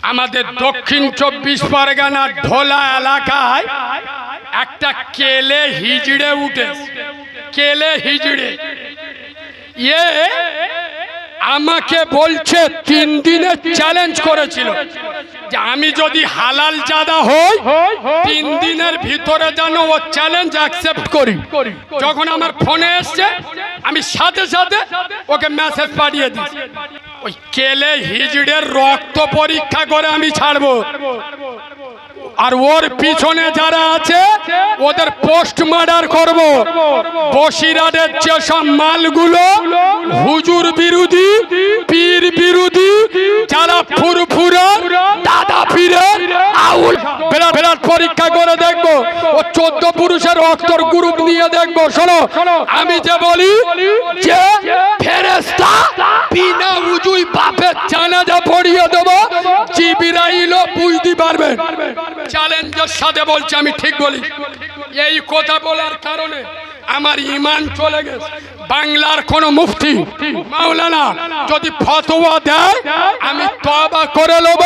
আমাদের দক্ষিণ 24 পরগনার ঢোলা এলাকায় একটা কেলে হিজড়ে উঠে, কেলে হিজড়ে আমাকে বলছে 3 দিনের চ্যালেঞ্জ করেছিল যে আমি যদি হালাল জাদা হই 3 দিনের ভিতরে যেন ও চ্যালেঞ্জ অ্যাকসেপ্ট করি। যখন আমার ফোনে এসছে আমি সাথে সাথে ওকে মেসেজ পাঠিয়ে দিই, ওই কেলে হিজড়ের রক্ত পরীক্ষা করে আমি ছাড়বো, আর ওর পিছনে যারা আছে ওদের পোস্ট মার্ডার করব। বসিরহাটের যেসব মালগুলো হুজুর বিরোধী, পীর বিরোধী, যারা ফুরফুরা দাদা পীরের আউল, বিরাট পরীক্ষা করে দেখবো। ও 14 পুরুষের রক্তর গ্রুপ নিয়ে দেখবো। শোনো, আমি যে বলি যে ফেরেশতা বিনা উজুই বাপের জানাজা পড়িয়ে দেবো, জিবরাইলও বুঝতে পারবে। চ্যালেঞ্জের সাথে বলছি, আমি ঠিক বলি। এই কথা বলার কারণে আমার ঈমান চলে গেছে। বাংলার কোন মুফতি মাওলানা যদি ফতোয়া দেয় আমি তওবা করে নেব,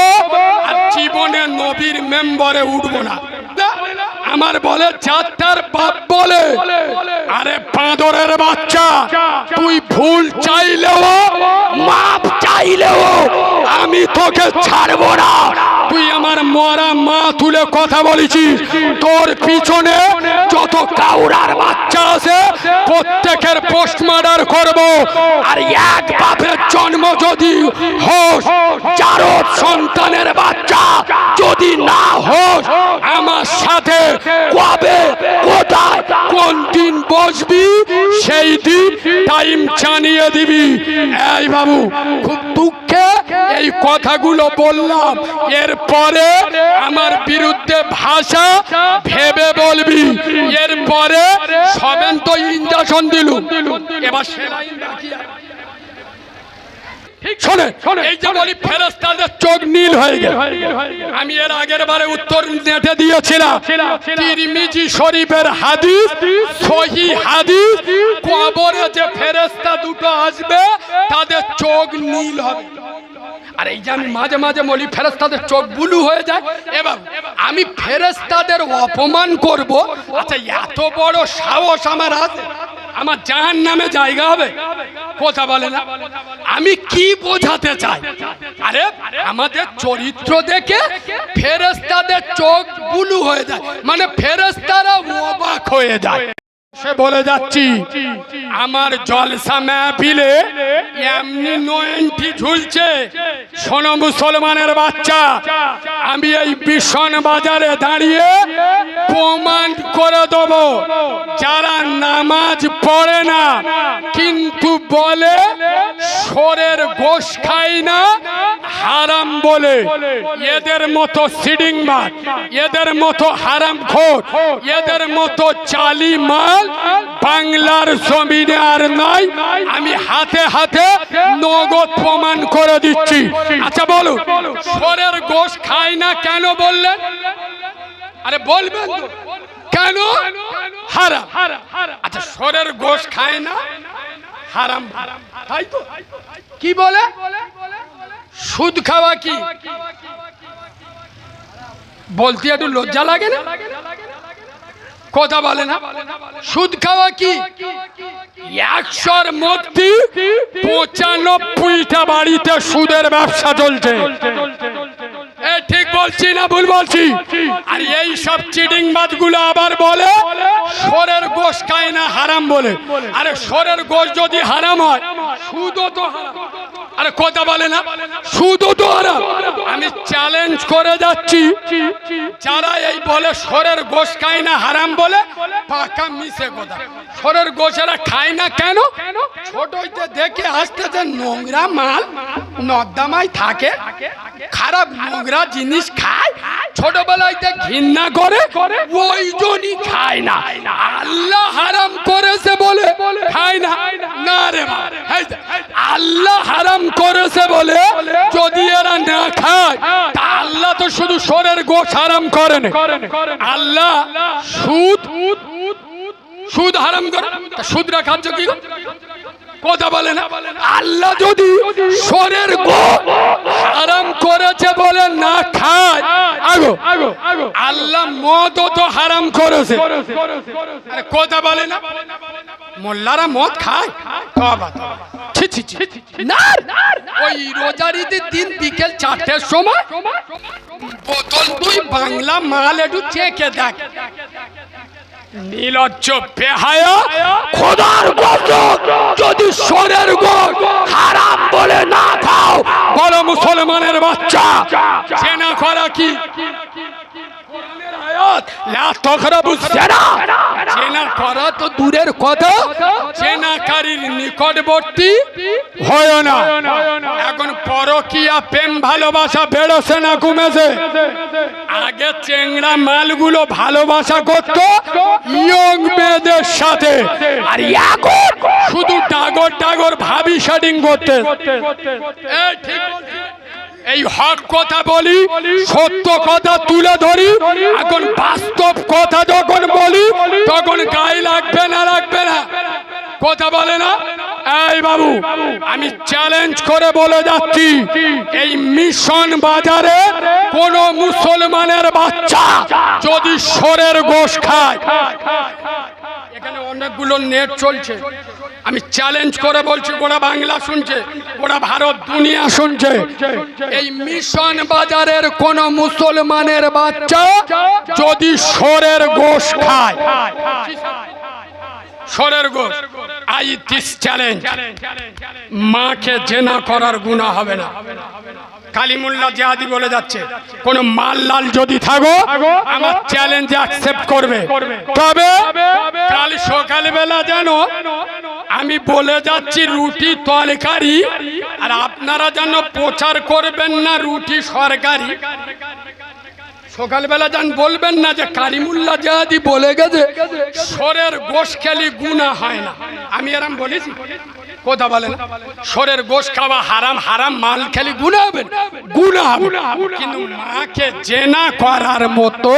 আর জীবনে নবীর মেম্বারে উঠবো না। আমার বলে যাত্রার বাপ বলে, আরে বাঁদরের বাচ্চা, তুই ভুল চাইলেও মাপ চাইলেও আমি তোকে ছাড়বো না। তুই আমার মরা মা তুলে কথা বলেছিস, তোর পিছনে যত কাউরার বাচ্চা আছে প্রত্যেকের পোস্ট মার্ডার করবো। আর এক বাপের জন্ম যদি হোস, 4 সন্তানের বাচ্চা যদি না হোস, আমার সাথে কবে, কোথায়, কোন দিন বসবি সেই দিন টাইম জানিয়ে দিবি। এই বাবু, খুব দুঃখে এই কথাগুলো বললাম। এরপরে আমার বিরুদ্ধে ভাষা ভেবে বলবি। এরপরে সবেন তো ইনজেকশন দিলু, এবার সেলাইন বাকি। শোনে, এই যে বলি ফেরেশতাদের চোখ নীল হয়ে গেল, আমি এর আগের বারে উত্তর নেটে দিয়েছিলাম। তিরমিজি শরীফের হাদিস, সহিহ হাদিস, কবরে যে ফেরেশতা দুটো আসবে তাদের চোখ নীল হবে। আর এই যে আমি মাঝে মাঝে বলি ফেরেশতাদের চোখ ব্লু হয়ে যায়, এবার আমি ফেরেশতাদের অপমান করব? আচ্ছা, এত বড় সাহস আমার আছে? আমার জাহান্নামে জায়গা হবে? কথা বলে না। আমি কি বোঝাতে চাই? আরে আমাদের চরিত্র দেখে ফেরেশতাদের চোখ ব্লু হয়ে যায়, মানে ফেরেশতারা অবাক হয়ে যায়। সে বলে যাচ্ছি, আমার জলসা মাহফিলে এমনি নয়নটি ঝুলছে। শোনো মুসলমানের বাচ্চা, আমি এই বিশন বাজারে দাঁড়িয়ে প্রমাণ করে দেব, যারা নামাজ পড়ে না কিন্তু বলে শোরের গোশ খাই না হারাম বলে, এদের মতো সিডিংবাজ, এদের মতো হারামখোর, এদের মতো চালি মাল বাংলার জমিনে আর নাই। আমি হাতে হাতে নগদ প্রমাণ করে দিচ্ছি। আচ্ছা বলুন, শোরের গোশ খাই না কেন বললেন? আরে বলবেন কেন? হারাম। আচ্ছা, শোরের গোশ খায় না হারাম, তাই তো? কি বলে? সুদ খাওয়া কি বলতে একটু লজ্জা লাগে না? কথা বলে না। সুদ খাওয়া কি? 100-র মধ্যে 95টা বাড়িতে সুদের ব্যবসা চলছে। ঠিক বলছি না ভুল বলছি? আর এই সব চিটিংবাজ গুলো আবার বলে শোরের গোশ খায় না হারাম বলে। আরে শোরের গোশ যদি হারাম হয়, সুদও তো হারাম। আরে কথা বলে না, সুদও তো হারাম। আমি চ্যালেঞ্জ করে যাচ্ছি, যারা এই বলে শোরের গোশ খায় না হারাম বলে, পাকা মিছে কথা। শোরের গোশেরা খায় না কেন? ছোট হইতে দেখে আসতেছে নোংরা মাল নর্দমায় থাকে, খারাপ নোংরা জিনিস খায়, ছোটবেলাতে ঘৃণা করে, ওই জন্যই খায় না। আল্লাহ হারাম করেছে বলে খায় না। না রে, আল্লাহ হারাম করেছে বলে যদি এরা না খায়, তা আল্লাহ তো শুধু শোরের গোশ হারাম করেন, আল্লাহ সুদ হারাম করে। সুদরা খাচ্ছ কি? কথা বলে না। আল্লাহ যদি শোরের গোশ হারাম করেছে বলে না আল্লাহ মদও তো হারাম করেছে। আরে কথা বলে না, মোল্লারা মদ খায়? তবা তবা, ছি ছি ছি, না ওই রোজার ঈদের দিন বিকেল 4টের সময় বোতল দুই বাংলা মাল একটু চেকে দেখ। নির্লজ্জ বেহায়া, খোদার কসম যদি সোরের গোশত হারাম বলে না খাও, বলো মুসলমানের বাচ্চা জেনা করা কি কোরআনের আয়াত? লা তাকরাবু জিনা, জেনা করা তো দূরের কথা, জেনাকারীর নিকটবর্তী হয় না। এখন পরকীয়া প্রেম ভালোবাসা বেড়েছে না কমেছে? আগে চেংড়া মালগুলো ভালোবাসা করত ইয়ং মেয়েদের সাথে, আর এখন শুধু ডাগর ডাগর ভাবি সেটিং করতে। এই ঠিক বলছি, এই হক কথা বলি, সত্য কথা তুলে ধরি। এখন বাস্তব কথা যখন বলি তখন গায়ে লাগবে না, লাগবে না, কথা বলে না। এই বাবু, আমি চ্যালেঞ্জ করে বলে যাচ্ছি, এই মিশন বাজারে কোন মুসলমানের বাচ্চা যদি সোরের গোশত খায়, এখানে অনেকগুলো নেট চলছে, আমি চ্যালেঞ্জ করে বলছি, গোটা বাংলা শুনছে, গোটা ভারত দুনিয়া শুনছে, এই মিশন বাজারের কোন মুসলমানের বাচ্চা যদি সোরের গোশত খায়, সোরের গোশত, আই দিস চ্যালেঞ্জ, মাকে জেনা করার গুনাহ হবে না। কালিমুল্লাহ জিহাদি বলে যাচ্ছে, কোন মাল লাল যদি থাকো আমার চ্যালেঞ্জ অ্যাকসেপ্ট করবে। তবে কাল সকালবেলা যেন আমি বলে যাচ্ছি রুটি তরকারি, আর আপনারা যেন প্রচার করবেন না রুটি সরকারি। সকালবেলা যান বলবেন না যে কালিমুল্লাহ জিহাদি বলে গেছে সোরের গোশত খেলে গুনাহ হয় না। আমি এরম বলেছি? কথা বলেন, সোরের গোশত খাওয়া হারাম, হারাম মাল খেলে গুনাহ হবে, গুনাহ হবে, কিন্তু মাকে জেনা করার মতো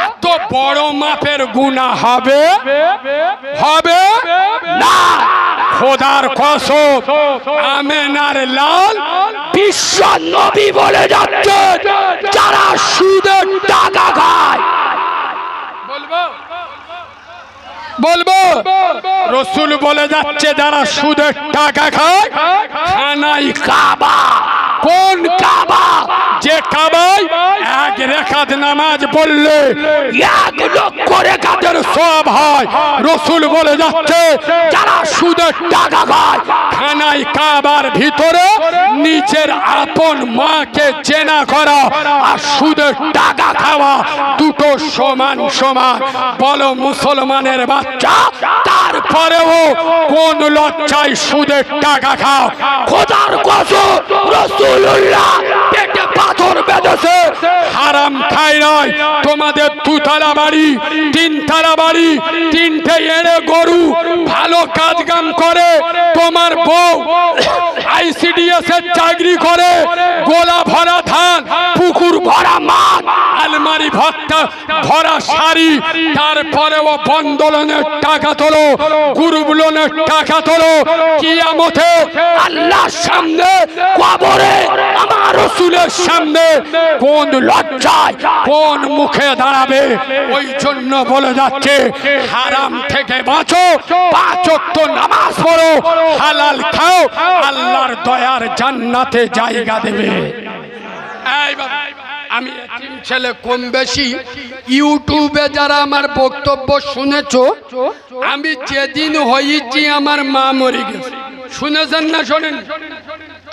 এত বড় মাপের গুনাহ হবে হবে না। খোদার কসম, আমেনার লাল বিশ্ব নবী বলে যাচ্ছে, যারা সুদের টাকা খায়, বলবো রসুল বলে যাচ্ছে, যারা সুদের টাকা খায় খানাই কাবা। কোন কাবা? যে কাবায় এক রেখাত নামাজ পড়লে 1 লক্ষ রেখাতের সওয়াব হয়। রসুল বলে যাচ্ছে, যারা সুদের টাকা খায় খানাই কাবার ভিতরে নিজের আপন মাকে জেনা করা আর সুদের টাকা খাওয়া দুটো সমান সমান। বলো মুসলমানের বাচ্চা, তারপরেও কোন লজ্জায় সুদের টাকা খাও? খোদার কসম, রাসূলুল্লাহ পেটে পাথর বেঁধেছে, হারাম খাই নয়। তোমাদের 2 তলা বাড়ি, 3 তলা বাড়ি, 3টে এড়ে গরু, ভালো কাজ কাম করে, তোমার বউ আইসিডিএস এর চাকরি করে, গোলা ভরা ধান, পুকুর ভরা মাছ, আলমারি ভরা শাড়ি, তারপরেও বন্ধনের টাকা তোলো, গ্রুপ লোনের টাকা তোলো, কিয়ামতে আল্লাহর সামনে, কবরে আমার রাসূলের সামনে কোন লজ্জায়, কোন মুখে দাঁড়াবে? ওই জন্য বলে যাচ্ছে, হারাম থেকে বাঁচো, 5 ওয়াক্ত নামাজ পড়ো, হালাল খাও, আল্লাহর দয়ার জান্নাতে জায়গা দেবে। এই বাবা, আমি এতিম ছেলে, কম বেশি ইউটিউবে যারা আমার বক্তব্য শুনেছো, আমি যেদিন হয়েছি আমার মা মরে গেছে, শুনেছেন না শোনেন?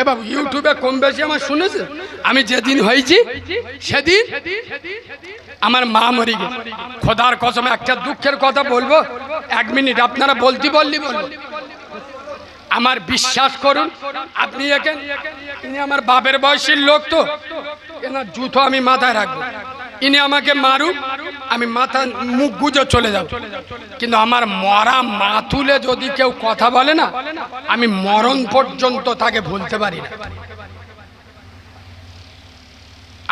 এবার ইউটিউবে কম বেশি আমার শুনেছেন, আমি যেদিন হয়েছি সেদিন আমার মা মরে গেছে। খোদার কসম একটা দুঃখের কথা বলবো, 1 মিনিট, আপনারা বলতে বললি বলবো। আমার বিশ্বাস করুন, আপনি এখানে, ইনি আমার বাপের বয়সীর লোক, তো এনার জুতো আমি মাথায় রাখবো, ইনি আমাকে মারুক, আমি মাথা মুখ গুজে চলে যাব, কিন্তু আমার মরা মা তুলে যদি কেউ কথা বলে না, আমি মরণ পর্যন্ত তাকে ভুলতে পারি না।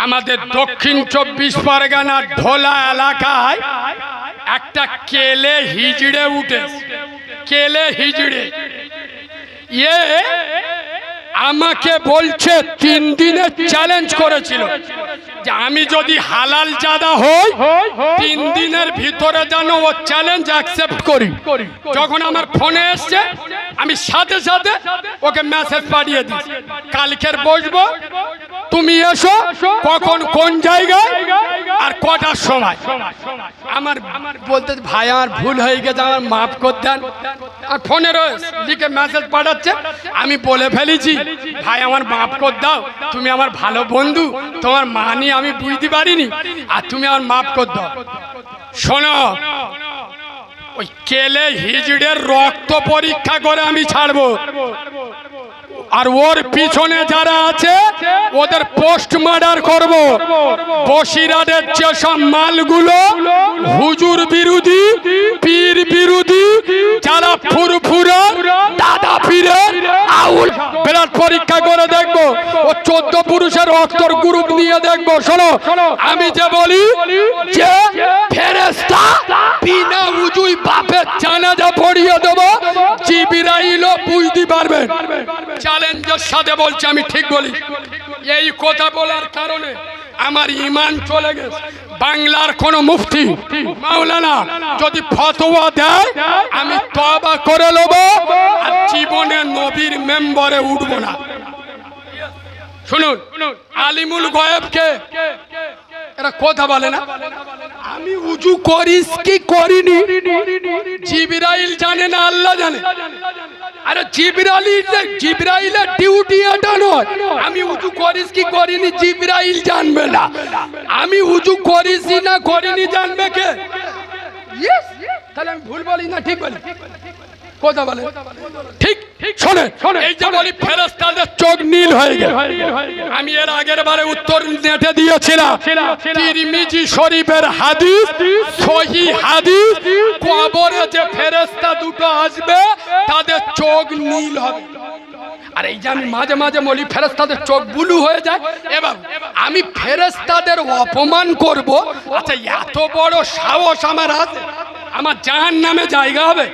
আমাদের দক্ষিণ 24 পরগনার ঢোলা এলাকায় একটা কেলে হিজড়ে উঠে, কেলে হিজড়ে, আমাকে বলছে 3 দিনে চ্যালেঞ্জ করেছিল যে আমি যদি হালাল জাদা হই 3 দিনের ভিতরে যেন ও চ্যালেঞ্জ অ্যাকসেপ্ট করি। যখন আমার ফোনে এসছে আমি সাথে সাথে ওকে মেসেজ পাঠিয়ে দিই, কালকের বসবো, তুমি এসো, কখন কোন জায়গায় আর কটার সময়। আমার বলতে ভাই আমার ভুল হয়ে গেছে, আমার মাফ করে দেন। আর ফোনে লিখে মেসেজ পাঠাচ্ছে, আমি বলে ফেলেছি ভাই আমার মাফ করে দাও, তুমি আমার ভালো বন্ধু, তোমার মানি আমি বুঝতে পারিনি, আর তুমি আমার মাফ করে দাও। শোনো, ওই কেলে হিজড়ের রক্ত পরীক্ষা করে আমি ছাড়বো, আর ওর পিছনে যারা আছে ওদের পোস্ট মার্ডার করব। বসিরহাটের যেসব মালগুলো হুজুর বিরোধী, পীর বিরোধী, যারা ফুরফুরা দাদা পীরের আউল, বিরাট পরীক্ষা করে দেখবো। ও 14 পুরুষের রক্তর গ্রুপ নিয়ে দেখবো। শোনো, আমি যে বলি যে ফেরেশতা বিনা উজুই বাপের জানাজা পড়িয়ে দেবো, জিবরাইলও বুঝতে পারবেন। চ্যালেঞ্জের সাথে বলছি, আমি ঠিক বলি। এই কথা বলার কারণে আমার ঈমান চলে গেছে। বাংলার কোন মুফতি মাওলানা যদি ফতোয়া দেয় আমি তওবা করে নেব, আর জীবনে নবীর মেম্বারে উঠব না। শুনুন, আলিমুল গায়েবকে এরা কথা বলে না, আমি উজু করিস কি করিনি জিবরাইল জানে না, আল্লাহ জানে। আরে জিবরাইলের ডিউটি এটা নয়, আমি উজু করিস কি করিনি জিবরাইল জানবে না, আমি উজু করিস না করিনি জানবে কে? তাহলে আমি ভুল বলি না ঠিক বলি? কথা বলে ঠিক। শোনে, এই যে বলি ফেরেশতাদের চোখ নীল হয়ে গেল, আমি এর আগের বারে উত্তর নেটে দিয়েছিলাম। তিরমিজি শরীফের হাদিস, সহিহ হাদিস, কবরে যে ফেরেশতা দুটো আসবে তাদের চোখ নীল হবে। আর এই যে আমি মাঝে মাঝে বলি ফেরেশতাদের চোখ ব্লু হয়ে যায়, এবার আমি ফেরেশতাদের অপমান করব? আচ্ছা, এত বড় সাহস আমার আছে? আমার জাহান্নামে জায়গা হবে?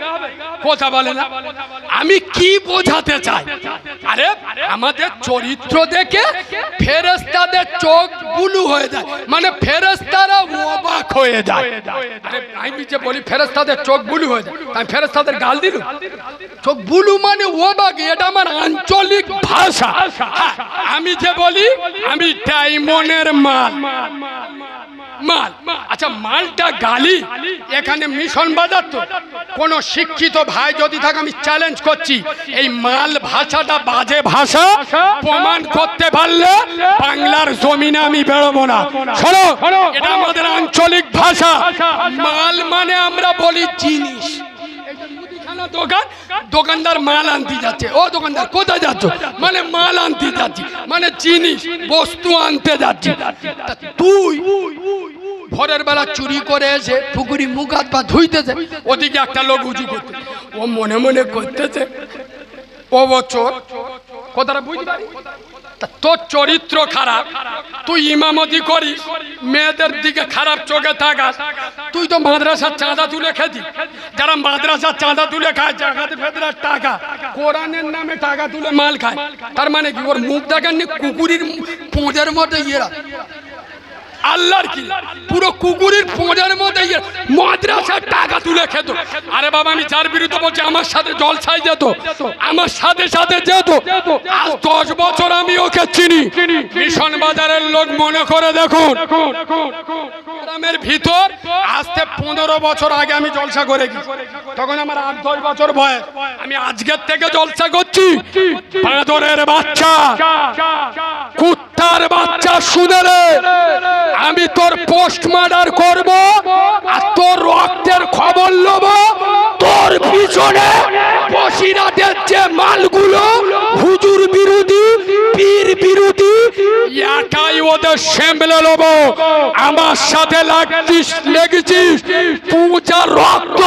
কথা বলে না। আমি কি বোঝাতে চাই? আরে আমাদের চরিত্র দেখে ফেরেশতাদের চোখ ব্লু হয়ে যায়, মানে ফেরেশতারা অবাক হয়ে যায়। আরে আমি যে বলি ফেরেশতাদের চোখ ব্লু হয়ে যায়, আমি ফেরেশতাদের গাল দিলুম? চোখ ব্লু মানে অবাক, এটা আমার আঞ্চলিক ভাষা। আমি যে বলি আমি ডায়মন্ডের মাল। আচ্ছা, মালটা গালি এখানে মিশন বাজার। তো কোন শিক্ষিত ভাই যদি থাকে আমি চ্যালেঞ্জ করছি, এই মাল ভাষাটা বাজে ভাষা প্রমাণ করতে পারলে বাংলার জমিনে আমি বেরোবো না। শোনো, এটা আমাদের আঞ্চলিক ভাষা। মাল মানে আমরা বলি জিনিস। দোকানদার মাল আনতে যাচ্ছে, ও দোকানদার কোথায় যাচ্ছ? মানে মাল আনতে যাচ্ছি, মানে জিনিস বস্তু আনতে যাচ্ছি। তুই ভোরের বেলা চুরি করে এসে পুকুরি মুখ হাত পা ধুইতেছে, ওদিকে একটা লোক উঁচু করতে, ও মনে মনে করতেছে ও বছর কথাটা বুঝতে পারি। তোর চরিত্র খারাপ, তুই ইমামতি করিস, মেয়েদের দিকে খারাপ চোখে থাকাস। তুই তো মাদ্রাসার চাঁদা তুলে খেতি, যারা মাদ্রাসার চাঁদা তুলে খায় জাকাত ফেতরার টাকা, কোরআনের নামে টাকা তুলে মাল খায়। তার মানে কি ওর মুখ দেখেননি কুকুরের পোঁজের মতো ইয়েরা? আল্লাহর কি পুরো কুকুরের পোঁজের মতো মাদ্রাসার টাকা তুলে খেত। আরে বাবা, আমি যার বিরুদ্ধে বলছি আমার সাথে জলসায় যেত, আমার সাথে সাথে যেত। আজ 10 বছর আমি ওকে চিনি। মিশন বাজারের লোক মনে করে দেখুন, গ্রামের ভিতর আজকে 15 বছর আগে আমি জলসা করে গেছি, তখন আমার 8-10 বছর বয়স। আমি আজকের থেকে জলসা করছি। বাঁদরের বাচ্চা, কুত্তার বাচ্চা, শুনে রে, আমি তোর পোস্ট মার্ডার করব, আর তোর রক্তের খবর নেব। তোর পিছনে বসিরহাটের যে মালগুলো হুজুর বিরোধী, পীর বিরোধী, একাই ওদের সামলে নেব। আমার সাথে লেগেছিস, পূজার রক্ত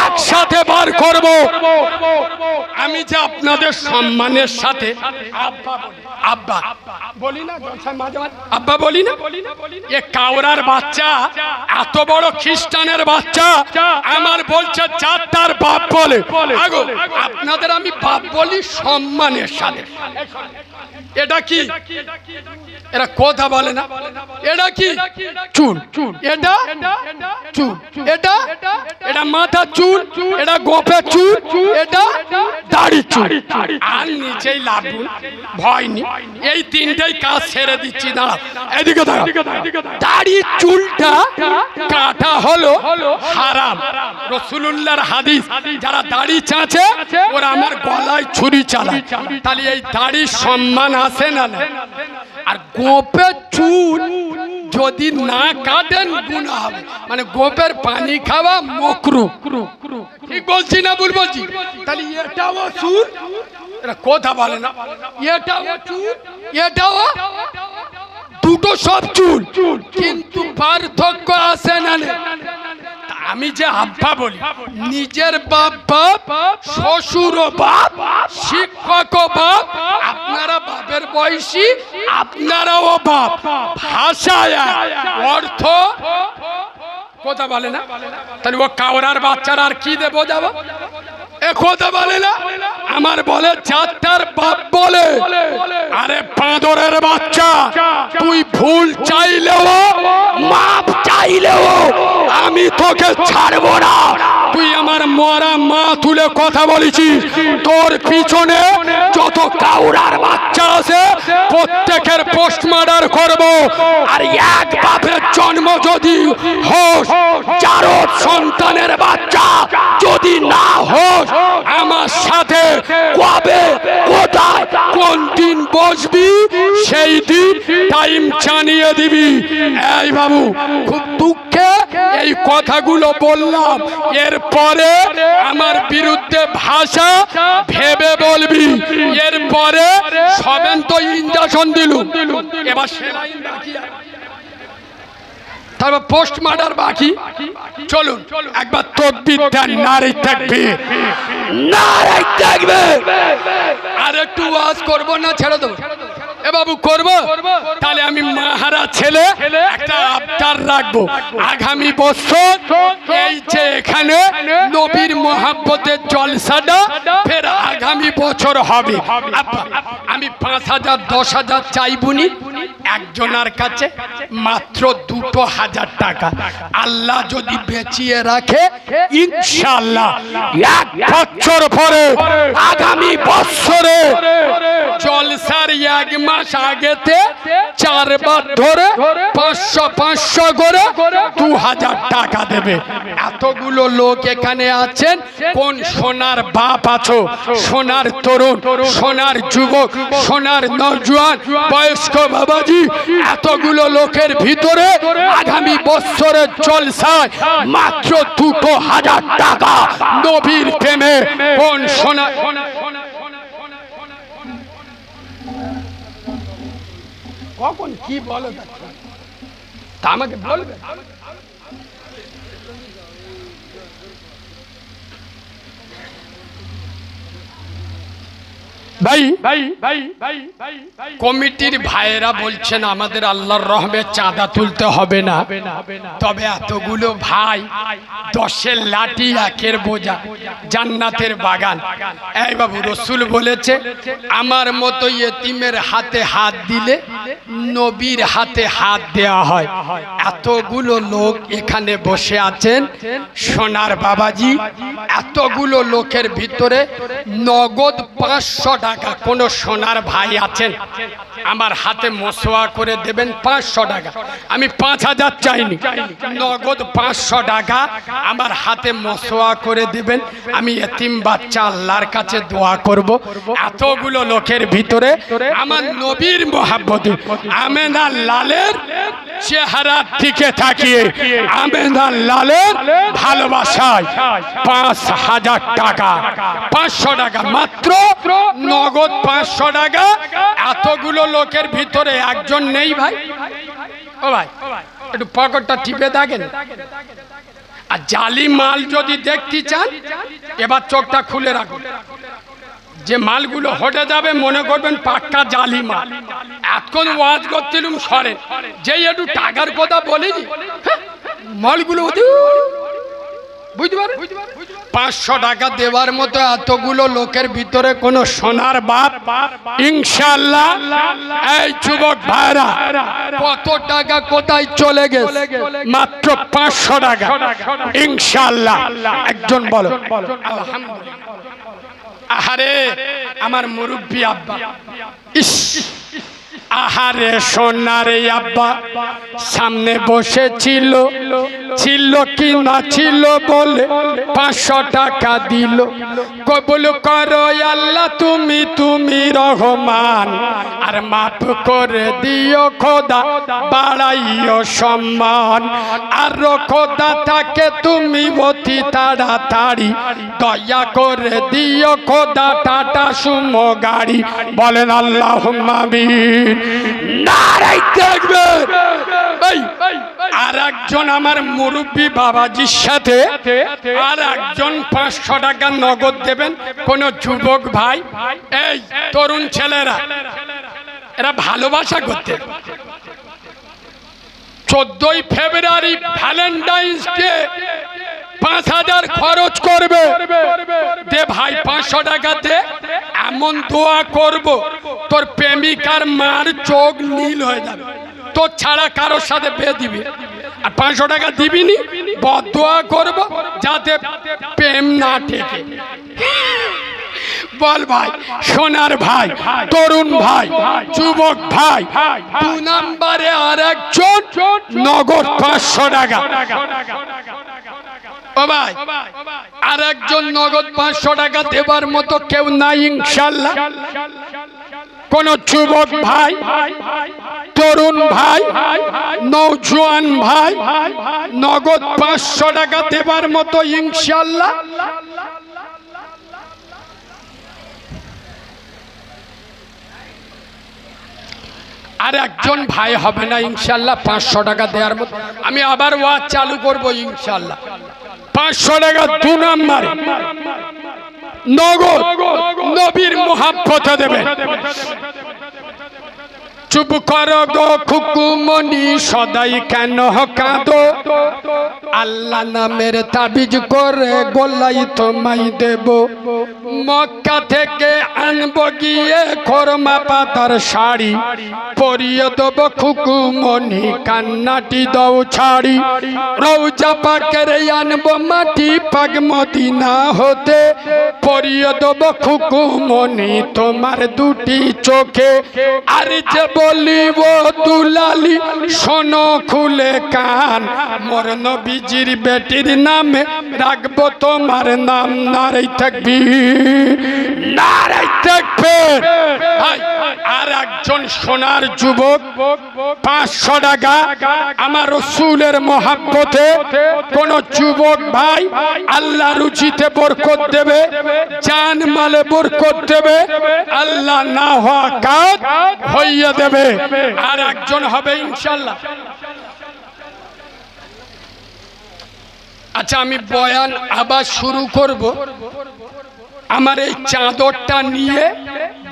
একসাথে বার করব। আমি যে আপনাদের সম্মানের সাথে আব্বা বলি, আব্বা বলি না, মাঝে মাঝে আব্বা বলি না। এ কাওরার বাচ্চা, এত বড় খ্রিস্টানের বাচ্চা আমার বলছে যার তার বাপ বলে। আগো আপনাদের আমি বাপ বলি সম্মানের সাথে। এটা কি? এরা কথা বলে না। এটা কি? চুল। এটা চুল। এটা এটা মাথা চুল। এটা গোপের চুল। এটা দাড়ি চুল। আর নিচেই লাভুন, ভয় নেই। এই তিনটাই কাজ ছেড়ে দিচ্ছি। দাঁড়া, এদিকে দাঁড়া। দাড়ি চুলটা কাটা হলো হারাম। রাসূলুল্লাহর হাদিস, যারা দাড়ি চাঁচে ওরা আমার গলায় ছুরি চালায়। তাহলে এই দাড়ির সম্মান আছে না? আর গোপের চুল যদি না কাটেন গুনাহ হবে। মানে গোপের পানি খাওয়া মাকরুহ। ঠিক বলছি না ভুল বলছি? তাহলে এটাও চুল, এরা কথা বলে না। এটাও চুল, এটাও দুটো সব চুল, কিন্তু পার্থক্য আছে না? আমি যে আব্বা বলি, নিজের বাপ বাপ, শ্বশুর বাপ, শিক্ষক বাপ, আপনারা বাপের বয়সী, আপনারাও বাপ। ভাষায় অর্থ কথা বলে না। তাহলে ও কাওরার বাচ্চারা আর কি দেবো যাবো? এ কথা বলে না। আমার বলে চারটার বাপ বলে, আরে বাঁদরের বাচ্চা, তুই ভুল চাইলেও মাপ চাইলেও আমি তোকে ছাড়বো না। তুই আমার মরা মা তুলে কথা বলেছিস। তোর পিছনে যত কাউরার বাচ্চা আছে প্রত্যেকের পোস্টমার্টার করব। আর এক বাপের জন্ম যদি হোস, চারো সন্তানের বাচ্চা যদি না হোস, আমার সাথে কবে, কোথায়, কোন দিন বসবি সেই দিন টাইম জানিয়ে দিবি। এই বাবু, খুব দুঃখে এই কথাগুলো বললাম। এরপরে আমার বিরুদ্ধে ভাষা ভেবে বলবি। এরপরে সবেন তো ইনজেকশন দিলু, এবার সেলাইন বাকি, তারপর পোস্টমার্টার বাকি। চলুন একবার তাকবীর দেন, নারে তাকবীর, নারে তাকবীর। আর একটু ওয়াজ করব না ছেড়ে দেবো? এ বাবু করবো। তাহলে আমি মাহারা ছেলে একটা আবদার রাখবো। আগামী বছর এই যে এখানে নবীর মোহাব্বতের জলসাটা ফের আগামী বছর হবে। আমি 5,000 10,000 চাইবুনি একজনের কাছে, মাত্র 2,000 টাকা। আল্লাহ যদি বেঁচিয়ে রাখে ইনশাআল্লাহ 1 বছর পরে, আগামী বছরে জলসার 1 মাস আগেতে 4 বার ধরে 500 করে 2,000 টাকা দেবে। এতগুলো লোক এখানে আছেন, কোন সোনার বাপ আছো, সোনার তরুণ, সোনার যুবক, সোনার নওজোয়ান, বয়স্ক বাবাজি, এতগুলো লোকের ভিতরে আগামী বছরের জলসায় মাত্র 2,000 টাকা নবীর প্রেমে কোন সোনা। কখন কি বলো তা আমাকে বলবে। ভাই কমিটির ভাইয়েরা বলছেন আমাদের আল্লাহর রহমে চাঁদা তুলতে হবে না, তবে এতগুলো ভাই 10-এর লাঠি 1-এর বোঝা, জান্নাতের বাগান। এই বাবু, রসুল বলেছে আমার মতো ইয়েতিমের হাতে হাত দিলে নবীর হাতে হাত দেয়া হয়। এতগুলো লোক এখানে বসে আছেন সোনার বাবাজি, এতগুলো লোকের ভিতরে নগদ 500 টাকা কোন সোনার ভাই আছেন আমার হাতে মসওয়া করে দেবেন 500 টাকা। আমি 5,000 চাইনি, নগদ 500 টাকা আমার হাতে মসওয়া করে দেবেন। আমি এতিম বাচ্চা আল্লাহর কাছে দোয়া করব। এতগুলো লোকের ভিতরে আমার নবীর মোহাব্বতে আমেনা লালের চেহারা দিকে তাকিয়ে আমেনা লালের ভালোবাসায় 5,000 টাকা, 500 টাকা মাত্র নগদ 500 টাকা। এতগুলো লোকের ভিতরে একজন নেই ভাই? ও ভাই, একটু পকেটটা টিপে দেখেন। আর জালি মাল যদি দেখতে চান এবার চোখটা খুলে রাখুন। যে মালগুলো হটে যাবে মনে করবেন পাক্কা জালি মাল। এতক্ষণ ওয়াজ করছিলাম সরেন, যেই একটু টাকার কথা বলিনি মালগুলো বুঝতে পারেন 500 টাকা দেওয়ার মতো এতগুলো লোকের ভিতরে কোনো সোনার বাপ ইনশাআল্লাহ? এই যুবক ভাইরা, কত টাকা কোথায় চলে গেছে? মাত্র 500 টাকা ইনশাআল্লাহ। একজন বলো আলহামদুলিল্লাহ। আহারে আমার মুরব্বি আব্বা, ইস আহারে সোনারে আব্বা সামনে বসেছিল, ছিল কি না ছিল বলে 500 টাকা দিল। কবুল করো আল্লাহ তুমি, তুমি রহমান, আর মাফ করে দিও খোদা, বাড়াইও সম্মান। আর খোদা তাকে তুমি অতি তাড়াতাড়ি দয়া করে দিও খোদা, টাটা সুমো গাড়ি। বলেন আল্লাহুম্মা আমিন। নারায়ে তাকবীর। আর একজন আমার মুরব্বী বাবাজির সাথে আর একজন 500 টাকা নগদ দেবেন। কোন যুবক ভাই, এই তরুণ ছেলেরা, এরা ভালোবাসা করতে 14ই ফেব্রুয়ারি ভ্যালেন্টাইন্স ডে 5000 খরচ করবে। দে ভাই 500 টাকা দে, এমন দোয়া করব তোর প্রেমিকার মার চোখ নীল হয়ে যাবে, তোর ছাড়া কারোর সাথে বিয়ে দিবি। আর 500 টাকা দিবি নি, বদদোয়া করব যাতে প্রেম না ঠেকে। বল ভাই, সোনার ভাই, তরুণ ভাই, যুবক ভাই, 2 নম্বরে আর একজন নগদ 500 টাকা। ও ভাই, আর একজন নগদ 500 টাকা দেবার মতো কেউ নাই ইনশাআল্লাহ? কোন যুবক ভাই, তরুণ ভাই, নওজোয়ান ভাই, নগদ 500 টাকা দেবার মতো ইনশাআল্লাহ? আর একজন ভাই হবে না ইনশাআল্লাহ 500 টাকা দেওয়ার মতো? আমি আবার ওয়াজ চালু করব ইনশাআল্লাহ। 500 টাকা 2 নম্বরে নগদ নবীর মুহাব্বতে দেবে। চুপ করো গো খুকুমনি, সদাই কেন কাঁদো? আল্লাহ নামের তাবিজ করে গোলাই তোমায় দেব। মক্কা থেকে আনবো গিয়ে খরমা পাতার শাড়ি, পরিয়ে দেব খুকুমনি, কান্নাটি দাও ছাড়ি। রওজা পাকের আনবো মাটি, পাক মদিনা হতে, পরিয়ে দেব খুকুমনি তোমার দুটি চোখে। আর যে বলিব দুলালি শোনো খুলে কান, মোর নবীজির বেটির নামে রাখবো তোমার নাম। নারায়ে তাকবীর, নারায়ে তাকবীর। আর একজন সোনার যুবক 500 টাকা আমার রাসূলের মহব্বতে। কোন যুবক ভাই, আল্লাহ রুচিতে বরকত দেবে, জান মালে বরকত দেবে, আল্লাহ না হওয়া কাজ হইয়া দেবে। আর একজন হবে ইনশাআল্লাহ। আচ্ছা, আমি বয়ান আবার শুরু করব। আমার এই চাদরটা নিয়ে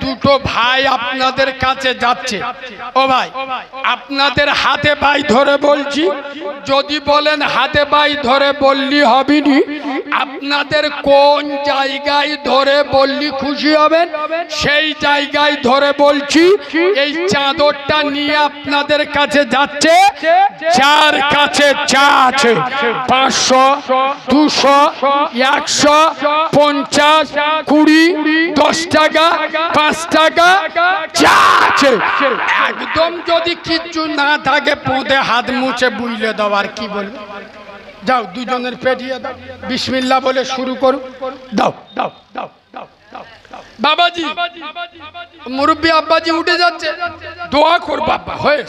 দুটো ভাই আপনাদের কাছে যাচ্ছে। ও ভাই, আপনাদের হাতে পাই ধরে বলছি, যদি বলেন হাতে পাই ধরে বললি হবেনি, আপনাদের কোন জায়গায় ধরে বললি খুশি হবেন সেই জায়গায় ধরে বলছি। এই চাদরটা নিয়ে আপনাদের কাছে যাচ্ছে। যার কাছে চা আছে 500, 200, 100, 50, 20, 10 টাকা, 5 টাকা যা আছে, একদম যদি কিছু না থাকে পোঁদে হাত মুছে বুইলে দাও। আর কি বলবো? যাও দুজনের পেটিয়ে দাও, বিসমিল্লাহ বলে শুরু করো। দাও দাও দাও দাও দাও। বাবাজি, মুরব্বী আব্বাজি উঠে যাচ্ছে, দোয়া কর বাবা, হয়ে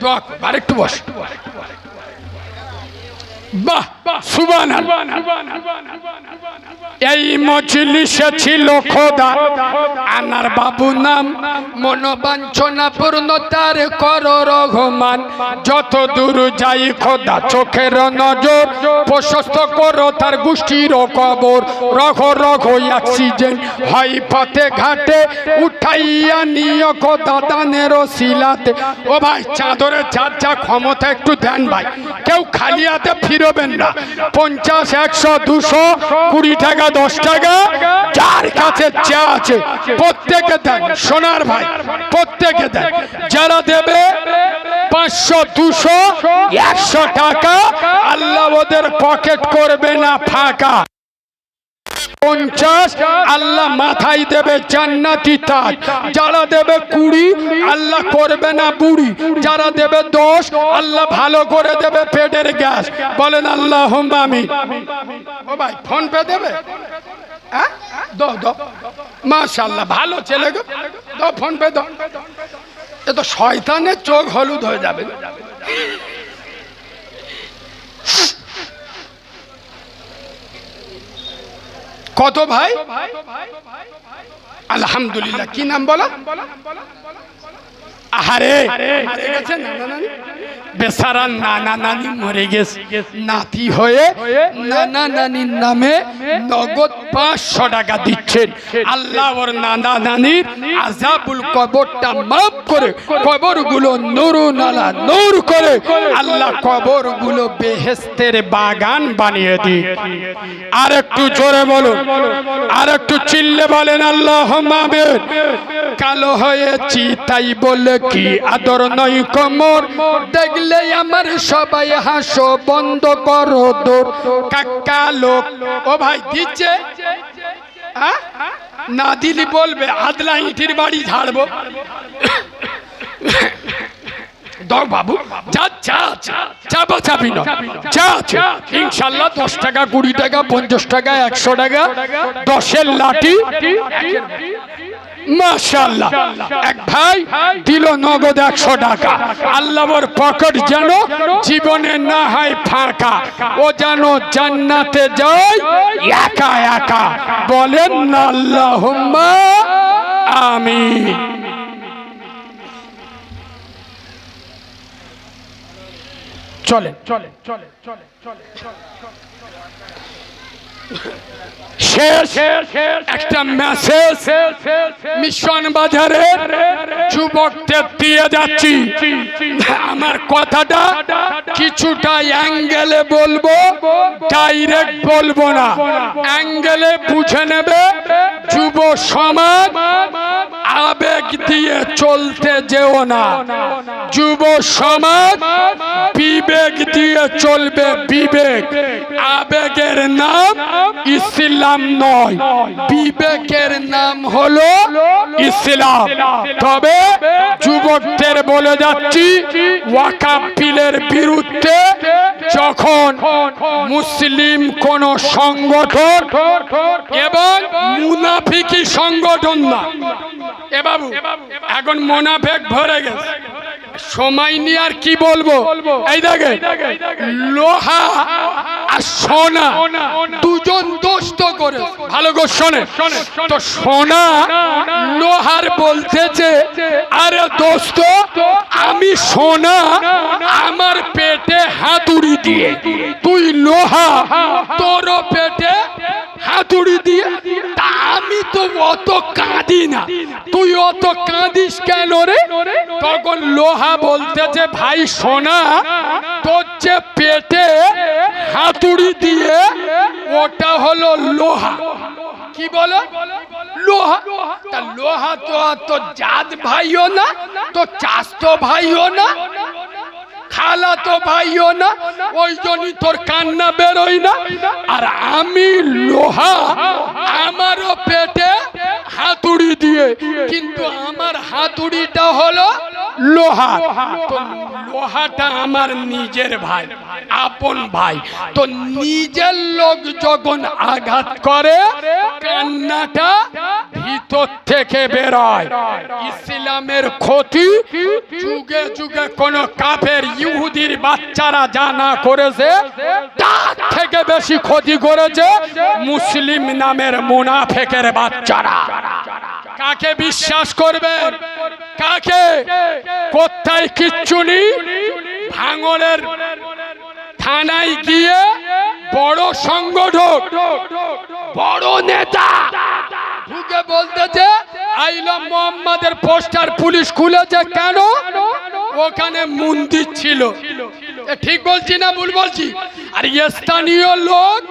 দোয়া কর। আর একটু বস। বাহ, সুবহানাল্লাহ। এই মজলিসে ছিল খোদা আনার বাবু নাম মনোবাঞ্ছনা পূর্ণতার কর রহমান যত দূর যাই খোদা চোখের নজর প্রশস্ত করো তার গোষ্ঠীর কবর রঘ রঘ অক্সিজেন হয় পথে ঘাটে উঠাইয়া নিয়ে খোদা দানের শিলাতে। ও ভাই চাদরের যার যা ক্ষমতা একটু দেন ভাই, কেউ খালি হাতে ফিরবেন না। 50, 100, 200, 20 টাকা, 10 টাকা যার কাছে যা আছে প্রত্যেকে দেন। সোনার ভাই প্রত্যেকে দেন। যারা দেবে 500, 200, 100 টাকা আল্লাহ ওদের পকেট করবে না ফাঁকা। 50 আল্লাহ মাথায় দেবে জান্নাতি তাজ। যারা দেবে 20 আল্লাহ করবে না বুড়ি। যারা দেবে 10 আল্লাহ ভালো করে দেবে পেটের গ্যাস। বলেন আল্লাহুম্মা আমিন। ও ভাই ফোন পে দেবে? হ্যাঁ দাও দাও, মাশাআল্লাহ ভালো ছেলে গো, দাও ফোন পে দাও। এ তো শয়তানের চোখ হলুদ হয়ে যাবে। কত ভাই? আলহামদুলিল্লাহ। কি নাম বলো? আহারে মরে গেছে নানা নানি, বেচারা নানা নানি মরে গেছে। নাতি হয়ে নানা নানির নামে নগদ 500 টাকা দিচ্ছেন। আল্লাহ ওর নানা নানির আযাবুল কবরটা মাফ করে কবরগুলো নুরুনালা নূর করে আল্লাহ কবরগুলো বেহেশতের বাগান বানিয়ে দিন। আর একটু জোরে বলুন, আর একটু চিল্লে বলেন আল্লাহুম্মা আমিন। কালো হয়েছি তাই বলে কি আদর নয় কোমর, দেখলে আমার সবাই হাসো বন্ধ করো দৌড়। কাকা লোক ও ভাই দিচ্ছে না দিলি বলবে আদলা ইটির বাড়ি ঝাড়বো। দাও বাবু যা চা চা বাঁচাবি না, চা ইনশাল্লাহ 10 টাকা, 20 টাকা, 50 টাকা, 100 টাকা, 10-এর লাঠি। মাশাআল্লাহ এক ভাই দিল নগদ 100 টাকা। আল্লাহর পকেট যেন জীবনে না হয় ফাঁকা, ও যেন জান্নাতে যায় একা একা। বলেন আল্লাহুম্মা আমিন। চলেন চলেন চলেন চলেন চলেন শেষ একটা মেসেজ মিশন বাজারে যুবকদের দিয়ে যাচ্ছি। আমার কথাটা কিছুটা অ্যাঙ্গেলে বলবো, ডাইরেক্ট বলবো না। অ্যাঙ্গেলে বুঝে নেবে। যুব সমাজ আবেগ দিয়ে চলতে যেও না। যুব সমাজ বিবেক দিয়ে চলবে। বিবেক, আবেগের নাম ইসলাম নয়, বিবেকের নাম হলো ইসলাম। তবে যুবকদের বলে যাচ্ছি, ওয়াকফ বিলের বিরুদ্ধে যখন মুসলিম কোন সংগঠন এবং মুনাফিকি সংগঠন না, এ বাবু এখন মুনাফিক ভরে গেছে, সময় নিয়ে আর কি বলবো। এই দেখে লোহা আর সোনা দুজন দোস্ত করে, ভালো করে শোনে তো। সোনা লোহার বলতেছে, আরে দোস্ত আমি সোনা আমার পেটে হাতুড়ি দিয়ে, তুই লোহা তোর পেটে হাতুড়ি দিয়ে। তা আমি তো অত কাঁদি না, তুই অত কাঁদিস কেন রে? তখন লোহা বলতেছে, ভাই সোনা তোর যে পেটে হাতুড়ি দিয়ে ওটা হলো লোহা। কি বলো? লোহা। তা লোহা তো জাত ভাইও না, তো চাস্ত ভাইও না, খালা তো ভাইও না, ওই জন্যই তোর কান্না বেরোয় না। আর আমি লোহা, আমারও পেটে হাতুড়ি দিয়ে, কিন্তু আমার হাতুড়িটা হলো লোহা। তো লোহাটা আমার নিজের ভাই, আপন ভাই। তো নিজের লোক যখন আঘাত করে, কান্নাটা ভিতর থেকে বেরোয়। ইসলামের ক্ষতি যুগে যুগে কোন কাফের ইহুদির বাচ্চারা জানা করেছে, তার থেকে বেশি ক্ষতি করেছে মুসলিম নামের মুনাফিকের বাচ্চারা। কাকে বিশ্বাস করবেন? কাকে? কোথায় কিচ্ছু নেই, ভাঙড়ের থানায় গিয়ে বড় সংগঠক, বড় নেতা ঢুকে বলতেছে আইলা মোহাম্মদের পোস্টার পুলিশ খুলেছে কেন? ওখানে মন্দির ছিল। ঠিক বলছি না ভুল বলছি? আর স্থানীয় লোক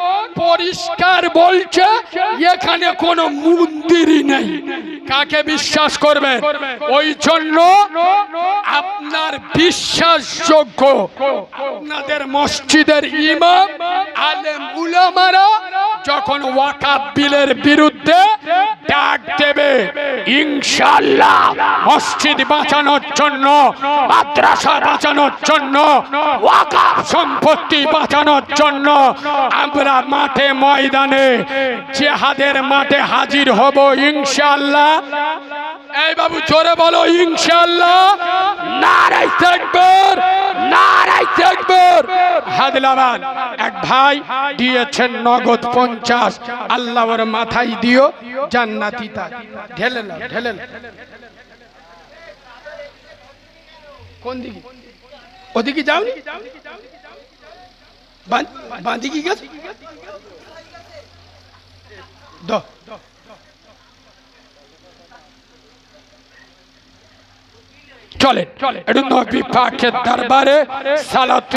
পরিষ্কার বলছে এখানে কোনো মন্দিরই নেই। কাকে বিশ্বাস করবেন? ওই জন্য আপনার বিশ্বাসযোগ্য আপনাদের মসজিদের ইমাম আলেম উলামারা যখন ওয়াকাফ বিলের বিরুদ্ধে ডাক দেবে, ইনশাআল্লাহ মসজিদ বাঁচানোর জন্য, মাদ্রাসা বাঁচানোর জন্য, ওয়াকাফ সম্পত্তি বাঁচানোর জন্য আমরা মাঠে ময়দানে জিহাদের মাঠে হাজির হব ইনশাআল্লাহ। এই বাবু জোরে বলো ইনশাআল্লাহ। নারে তাকবীর, নারে তাকবীর। হায়দ্রাবাদ এক ভাই দিয়েছেন নগদ 50, আল্লাহ ওর মাথায় দিও জান্নাতি তাজ। ঢেলে না, ঢেলে না। কোন দিকে? ওদিকে যাওনি? বাঁধি কি গেছে? চলে একটু নবী পাকের দরবারে সালাত